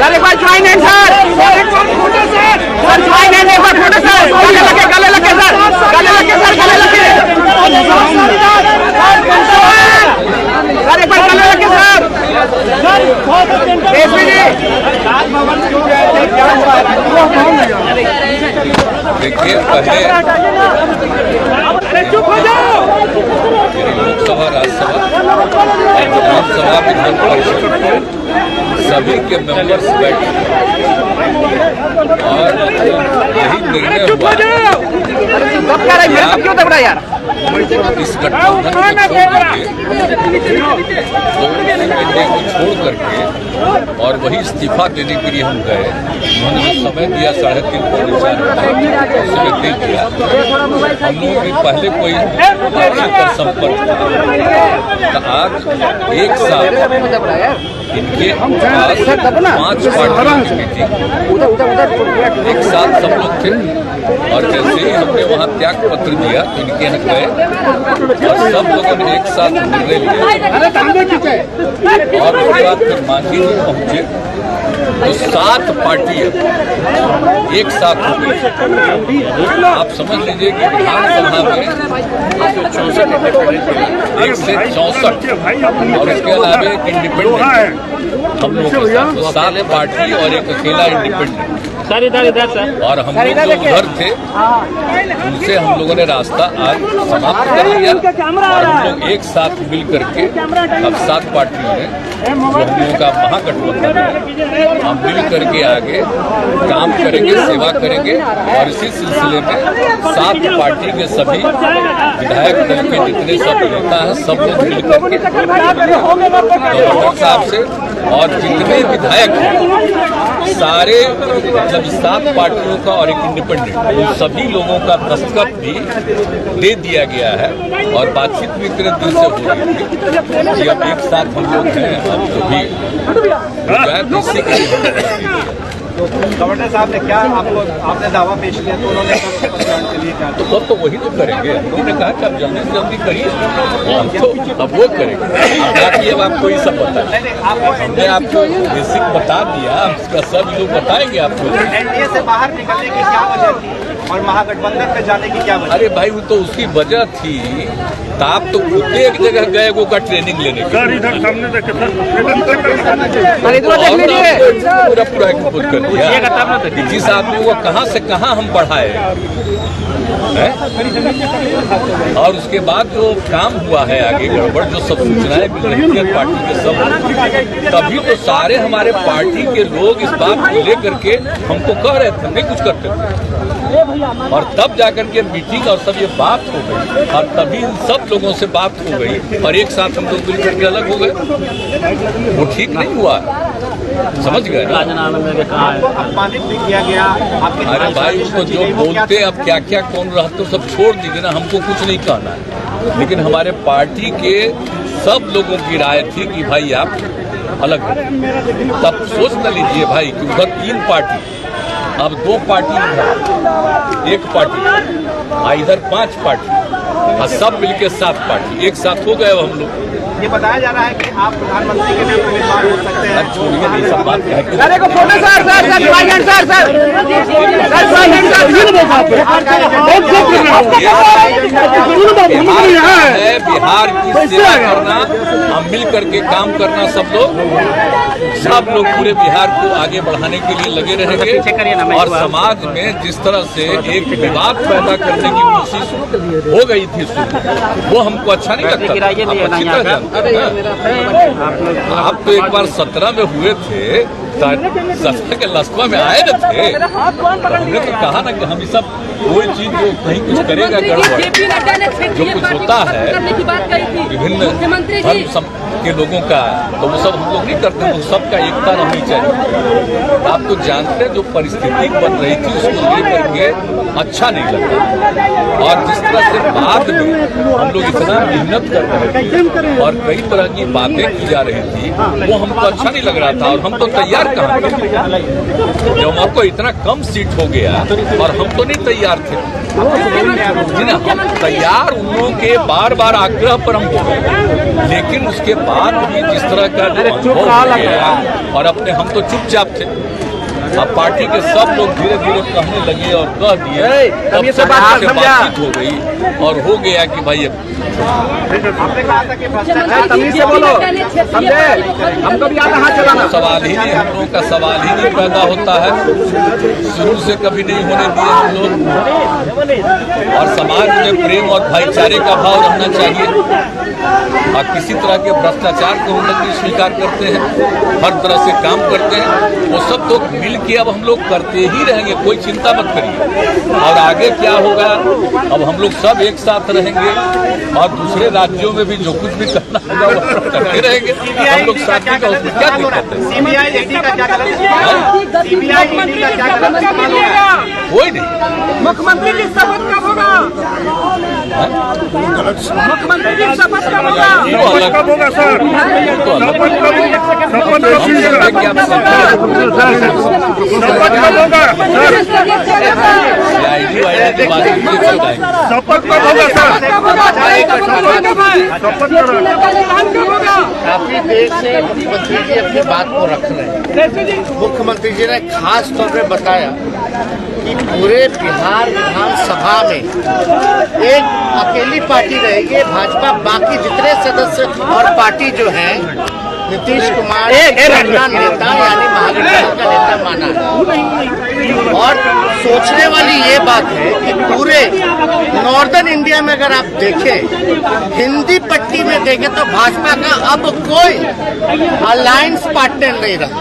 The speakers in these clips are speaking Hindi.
सर एक बार ज्वाइन है सर, फोटो सर, ज्वाइन है एक बार फोटो सर, गले लगे सर, गले लगे सर, गले लगे सर, एक बार गले लगे सर, देखिए पहले चुप हो जाओ। लोकसभा, राज्यसभा, विधानसभा, विधान परिषद सभी के मेंबर्स बैठे और यही निर्णय हुआ इस गठबंधन को छोड़ करके और वही इस्तीफा देने के लिए हम गए। उन्होंने समय दिया 3.5 पौने 4 समय दे दिया। हम लोग भी पहले कोई कर संपर्क था, आज एक साथ इनके 5 पार्टियों की मीटिंग एक साथ सब लोग थे और जैसे ही हमने वहाँ त्याग पत्र दिया तो इनके यहाँ गए और सब लोगों ने एक साथ निर्णय लिया और उसके बाद फिर मांझी जी पहुँचे तो 7 पार्टियां एक साथ हो गई। आप समझ लीजिए कि विधानसभा में 1 से 64 और इसके अलावा एक इंडिपेंडेंट हम लोग के साथ 7 पार्टी और एक अकेला इंडिपेंडेंट सर इधर सर और हम लोग जो उधर थे उनसे हम लोगों ने रास्ता आज समाप्त कर लिया और हम लोग एक साथ मिल करके अब 7 पार्टियों ने जो हम लोगों का महागठबंधन है हम मिल करके आगे काम करेंगे, सेवा करेंगे और इसी सिलसिले में 7 पार्टी के सभी विधायक दल के जितने सब नेता हैं सब लोग मिल करके गवर्नर साहब से और जितने विधायक हैं सारे मतलब 7 पार्टियों का और एक इंडिपेंडेंट उन सभी लोगों का दस्तखत भी दे दिया गया है और बातचीत भी इतने दिन से हो रही थी कि अब एक साथ हम लोग हैं। अब जो भी इसी के गवर्नर साहब ने क्या आपने दावा पेश किया तो उन्होंने के लिए क्या तो सब तो वही तो करेंगे। उन्होंने कहा कि आप जल्दी से जल्दी करिए हम तो अब वो करेंगे। बाकी अब आपको ये सब बताएं, हमने आपको बेसिक बता दिया, इसका सब लोग बताएंगे आपको। एनडीए से बाहर निकलने की क्या वजह थी और महागठबंधन में जाने की क्या वजह? अरे भाई वो तो उसकी वजह थी, तो आप तो खुद एक जगह गए वो का ट्रेनिंग लेने के इधर सामने देखे पूरा एक्सपोज कर दिया जिस आदमी को कहाँ से कहाँ हम बढ़ाए और उसके बाद जो काम हुआ है आगे गड़बड़ जो सब सूचनाएं मिल रही है पार्टी के सब तभी तो सारे हमारे पार्टी के लोग इस बात को लेकर के हमको कह रहे थे नहीं कुछ करते थे और तब जाकर के मीटिंग और सब ये बात हो गई और तभी इन सब लोगों से बात हो गई और एक साथ हम लोग मिलकर के अलग हो गए। वो ठीक नहीं हुआ, समझ गए ना? अपमानित भी किया गया। अरे भाई उसको जो बोलते अब क्या क्या कौन रहते सब छोड़ दीजिए ना, हमको कुछ नहीं कहना है। लेकिन हमारे पार्टी के सब लोगों की राय थी कि भाई आप अलग हो। तब सोच न लीजिए भाई कि उधर 3 पार्टी अब 2 पार्टी एक पार्टी इधर 5 पार्टी और सब मिलके 7 पार्टी एक साथ हो गए हम लोग। ये बताया जा रहा है कि आप प्रधानमंत्री के लिए उम्मीदवार हो सकते हैं। छोड़िए ये सब बात है। बिहार की सेवा करना, हम मिल करके काम करना, सब लोग पूरे बिहार को आगे बढ़ाने के लिए लगे रहेंगे। और समाज में जिस तरह से एक विवाद पैदा करने की कोशिश हो गई थी वो हमको अच्छा नहीं लगता। आप तो एक बार 17 में हुए थे, 17 के लस्वा में आए न थे, तो हमने तो कहा ना कि हम सब कोई चीज जो कहीं कुछ करेगा गड़बड़, जो कुछ होता है विभिन्न धर्म के लोगों का, तो वो सब हम लोग नहीं करते, वो सबका एकता रहनी चाहिए। आप तो जानते हैं जो परिस्थिति बन रही थी उसको लेकर के अच्छा नहीं लगता। और जिस तरह से बाद में हम लोग इतना मेहनत कर रहे थे और कई तरह की बातें की जा रही थी, वो हमको अच्छा नहीं लग रहा था। और हम तो तैयार कहाँ थे, जब हमको इतना कम सीट हो गया और हम तो नहीं तैयार थे। हम तैयार उन लोगों के बार बार आग्रह पर हम हो गए, लेकिन उसके बाद भी जिस तरह का अनुभव हो गया और अपने हम तो चुपचाप थे। अब पार्टी के सब लोग धीरे धीरे कहने लगे और कह दिए, तब से बातचीत हो गई और हो गया कि भाई आपने कहा था कि तमीज से बोलो, समझे? हमको भी आता हाथ चलाना। सवाल ही नहीं, हम लोगों का सवाल ही नहीं पैदा होता है, शुरू से कभी नहीं होने दिए हम लोग। और समाज में प्रेम और भाईचारे का भाव रहना चाहिए और किसी तरह के भ्रष्टाचार को हम लोग स्वीकार करते हैं, हर तरह से काम करते हैं। वो सब तो मिल के अब हम लोग करते ही रहेंगे, कोई चिंता मत करिए। और आगे क्या होगा, अब हम लोग सब एक साथ रहेंगे और दूसरे राज्यों में भी जो कुछ भी करना होगा वो करते रहेंगे। हम लोग साथ में उसमें क्या दिक्कत है? सीबीआई ईडी का क्या गलत इस्तेमाल हो रहा है? कोई नहीं। मुख्यमंत्री की शपथ कब होगा? मुख्यमंत्री की शपथ कब होगा? कब होगा सर? शपथ कब होगा सर? काफी देर से मुख्यमंत्री जी अपनी बात को रख रहे हैं। मुख्यमंत्री जी ने खास तौर पे बताया कि पूरे बिहार विधानसभा में एक अकेली पार्टी रहेगी भाजपा, बाकी जितने सदस्य और पार्टी जो है नीतीश कुमार अपना नेता यानी महागठबंधन का नेता माना है। और सोचने वाली ये बात है कि पूरे नॉर्दर्न इंडिया में अगर आप देखें, हिंदी पट्टी में देखें तो भाजपा का अब कोई अलायंस पार्टनर नहीं रहा,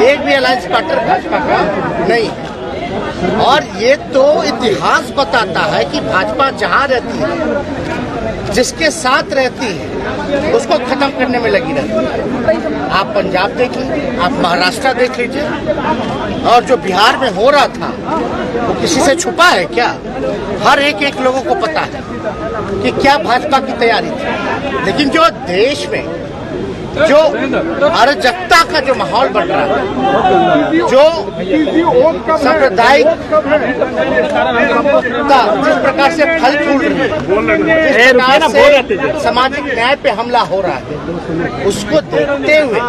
एक भी अलायंस पार्टनर भाजपा का नहीं है। और ये तो इतिहास बताता है कि भाजपा जहाँ रहती है, जिसके साथ रहती है, उसको खत्म करने में लगी रहती है। आप पंजाब देख लीजिए, आप महाराष्ट्र देख लीजिए, और जो बिहार में हो रहा था वो किसी से छुपा है क्या? हर एक लोगों को पता है कि क्या भाजपा की तैयारी थी। लेकिन जो देश में जो अराजकता का जो माहौल बन रहा है, जो सांप्रदायिक जिस प्रकार से फल फूल रही है, जिस प्रकार से सामाजिक न्याय पे हमला हो रहा है, उसको देखते हुए,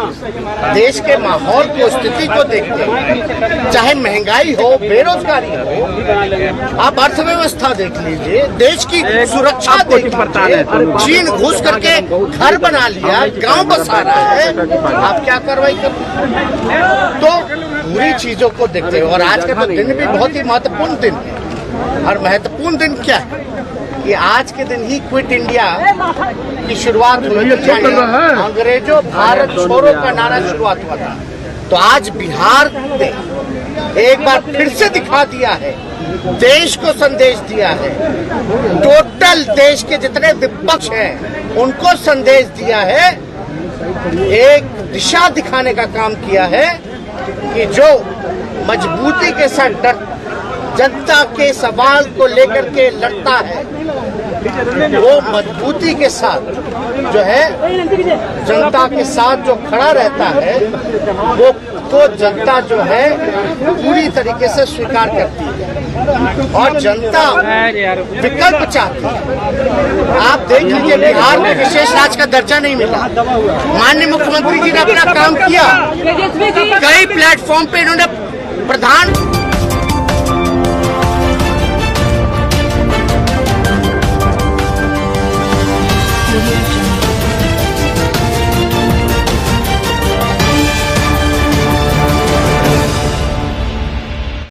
देश के माहौल को, स्थिति को देखते हुए, चाहे महंगाई हो, बेरोजगारी हो, आप अर्थव्यवस्था देख लीजिए, देश की सुरक्षा देख लीजिए, चीन घुस करके घर बना लिया, गांव बसा रहा है, आप क्या कार्रवाई कर? तो पूरी चीजों को देखते हुए, और आज का तो दिन भी बहुत ही महत्वपूर्ण दिन है। और महत्वपूर्ण दिन क्या है कि आज के दिन ही क्विट इंडिया की शुरुआत हुई थी, अंग्रेजों भारत छोड़ो का नारा शुरुआत हुआ था। तो आज बिहार ने एक बार फिर से दिखा दिया है, देश को संदेश दिया है, टोटल देश के जितने विपक्ष हैं उनको संदेश दिया है, एक दिशा दिखाने का काम किया है कि जो मजबूती के साथ जनता के सवाल को लेकर के लड़ता है, वो मजबूती के साथ जो है जनता के साथ जो खड़ा रहता है, वो तो जनता जो है पूरी तरीके से स्वीकार करती है और जनता विकल्प चाहती है। आप देख लीजिए, बिहार में विशेष राज्य का दर्जा नहीं मिला, माननीय मुख्यमंत्री जी ने अपना काम किया, कई प्लेटफॉर्म पे इन्होंने प्रधान Audio Jungle.